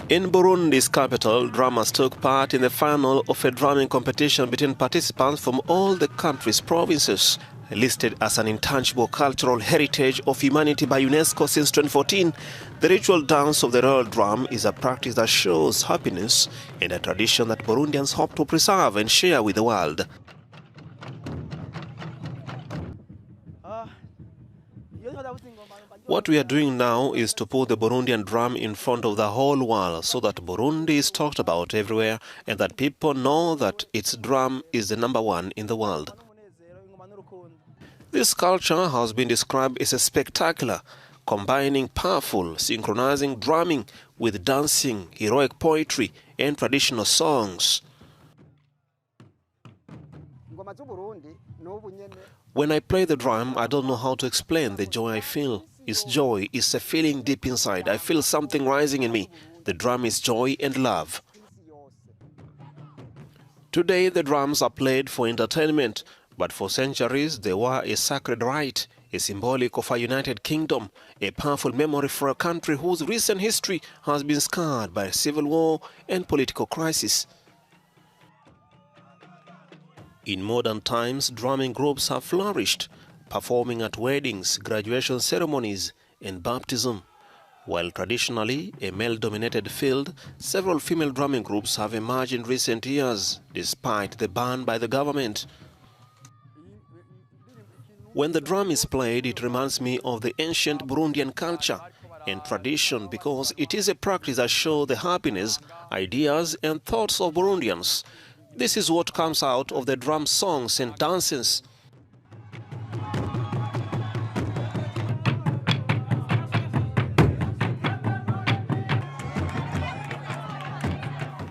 In Burundi's capital, drummers took part in the final of a drumming competition between participants from all the country's provinces. Listed as an intangible cultural heritage of humanity by UNESCO since 2014, the ritual dance of the royal drum is a practice that shows happiness and a tradition that Burundians hope to preserve and share with the world. What we are doing now is to put the Burundian drum in front of the whole world so that Burundi is talked about everywhere and that people know that its drum is the #1 in the world. This culture has been described as a spectacular, combining powerful, synchronizing drumming with dancing, heroic poetry, and traditional songs. When I play the drum, I don't know how to explain the joy I feel. It's joy, it's a feeling deep inside. I feel something rising in me. The drum is joy and love. Today, the drums are played for entertainment, but for centuries, they were a sacred rite, a symbolic of a united kingdom, a powerful memory for a country whose recent history has been scarred by civil war and political crisis. In modern times, drumming groups have flourished, performing at weddings, graduation ceremonies, and baptism. While traditionally a male-dominated field, several female drumming groups have emerged in recent years, despite the ban by the government. When the drum is played, it reminds me of the ancient Burundian culture and tradition because it is a practice that shows the happiness, ideas, and thoughts of Burundians. This is what comes out of the drum songs and dances.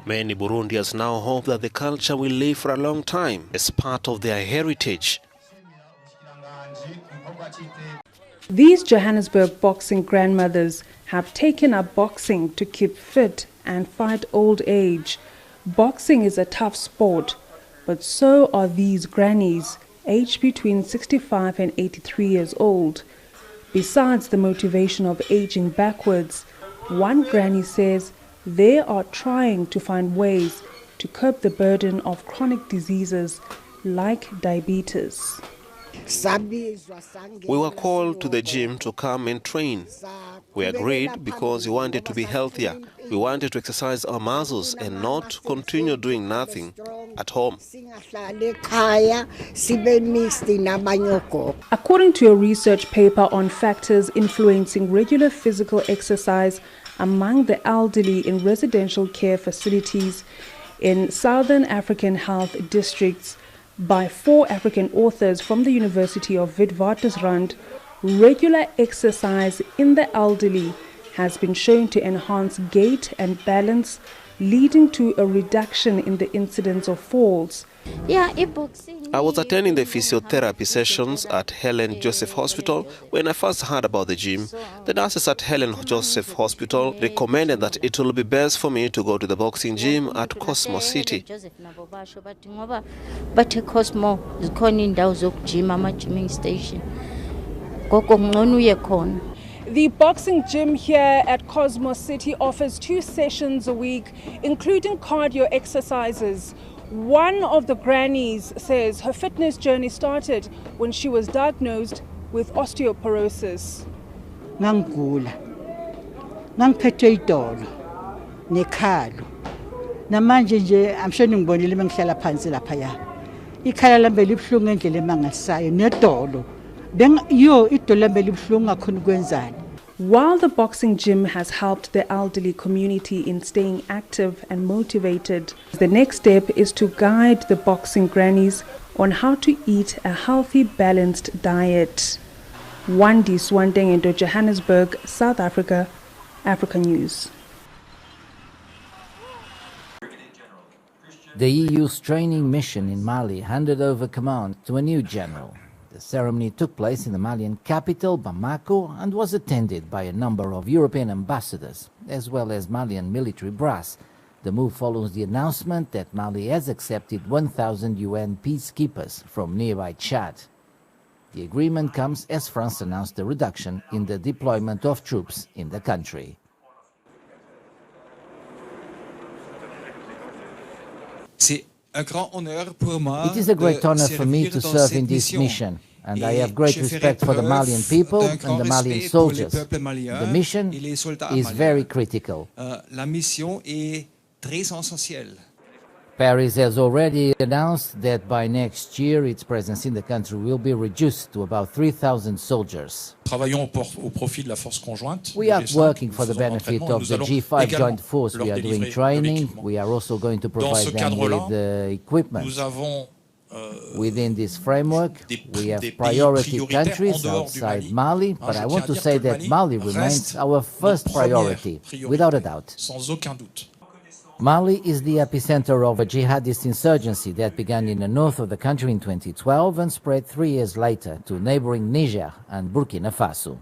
Many Burundians now hope that the culture will live for a long time as part of their heritage. These Johannesburg boxing grandmothers have taken up boxing to keep fit and fight old age. Boxing is a tough sport, but so are these grannies, aged between 65 and 83 years old. Besides the motivation of aging backwards, one granny says they are trying to find ways to curb the burden of chronic diseases like diabetes. We were called to the gym to come and train. We agreed because we wanted to be healthier. We wanted to exercise our muscles and not continue doing nothing at home. According to a research paper on factors influencing regular physical exercise among the elderly in residential care facilities in Southern African health districts by 4 African authors from the University of Witwatersrand, regular exercise in the elderly has been shown to enhance gait and balance, leading to a reduction in the incidence of falls. I was attending the physiotherapy sessions at Helen Joseph Hospital when I first heard about the gym. The nurses at Helen Joseph Hospital recommended that it will be best for me to go to the boxing gym at Cosmo City. The boxing gym here at Cosmo City offers 2 sessions a week, including cardio exercises. One of the grannies says her fitness journey started when she was diagnosed with osteoporosis. Ngangula. Ngangiphethe idolo nekhalo. Namanje nje amshoni ngibonile mengihlala phansi lapha ya. Ikhala lambe libhlungu ngendlela emangasayo nedolo. While the boxing gym has helped the elderly community in staying active and motivated, the next step is to guide the boxing grannies on how to eat a healthy, balanced diet. Wandi Swandeng, Johannesburg, South Africa, Africa News. The EU's training mission in Mali handed over command to a new general. The ceremony took place in the Malian capital, Bamako, and was attended by a number of European ambassadors, as well as Malian military brass. The move follows the announcement that Mali has accepted 1,000 UN peacekeepers from nearby Chad. The agreement comes as France announced a reduction in the deployment of troops in the country. It is a great honor for me to serve in this mission, and I have great respect for the Malian people and the Malian soldiers. The mission is very critical. Paris has already announced that by next year its presence in the country will be reduced to about 3,000 soldiers. We are working for the benefit of the G5 joint force. We are doing training. We are also going to provide them with equipment. Within this framework, we have priority countries outside Mali, but I want to say that Mali remains our first priority, without a doubt. Mali is the epicenter of a jihadist insurgency that began in the north of the country in 2012 and spread 3 years later to neighboring Niger and Burkina Faso.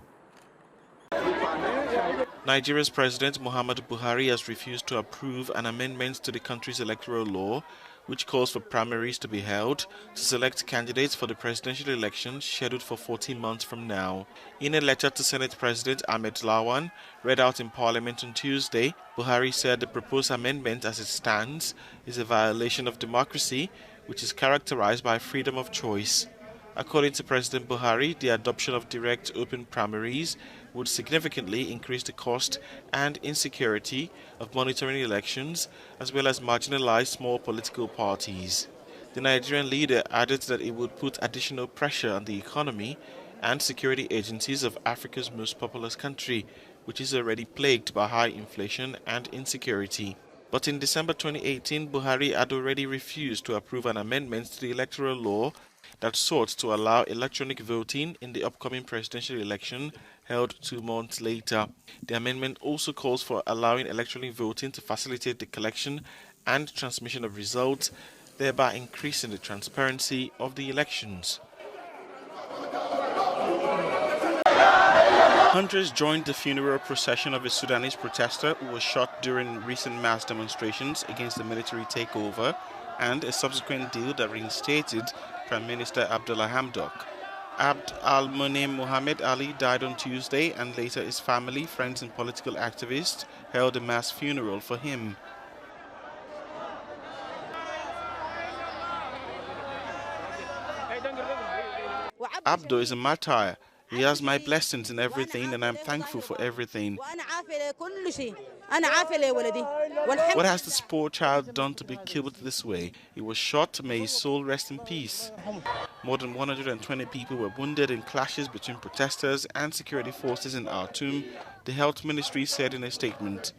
Nigeria's President Muhammadu Buhari has refused to approve an amendment to the country's electoral law which calls for primaries to be held to select candidates for the presidential election scheduled for 14 months from now. In a letter to Senate President Ahmed Lawan, read out in Parliament on Tuesday, Buhari said the proposed amendment as it stands is a violation of democracy, which is characterized by freedom of choice. According to President Buhari, the adoption of direct open primaries would significantly increase the cost and insecurity of monitoring elections, as well as marginalize small political parties. The Nigerian leader added that it would put additional pressure on the economy and security agencies of Africa's most populous country, which is already plagued by high inflation and insecurity. But in December 2018, Buhari had already refused to approve an amendment to the electoral law that sought to allow electronic voting in the upcoming presidential election held 2 months later. The amendment also calls for allowing electronic voting to facilitate the collection and transmission of results, thereby increasing the transparency of the elections. Hundreds joined the funeral procession of a Sudanese protester who was shot during recent mass demonstrations against the military takeover and a subsequent deal that reinstated Prime Minister Abdullah Hamdok. Abd al-Munim Muhammad Ali died on Tuesday, and later his family, friends and political activists held a mass funeral for him. Abdo is a martyr. He has my blessings in everything, and I'm thankful for everything. What has this poor child done to be killed this way? He was shot. May his soul rest in peace. More than 120 people were wounded in clashes between protesters and security forces in Khartoum, the health ministry said in a statement.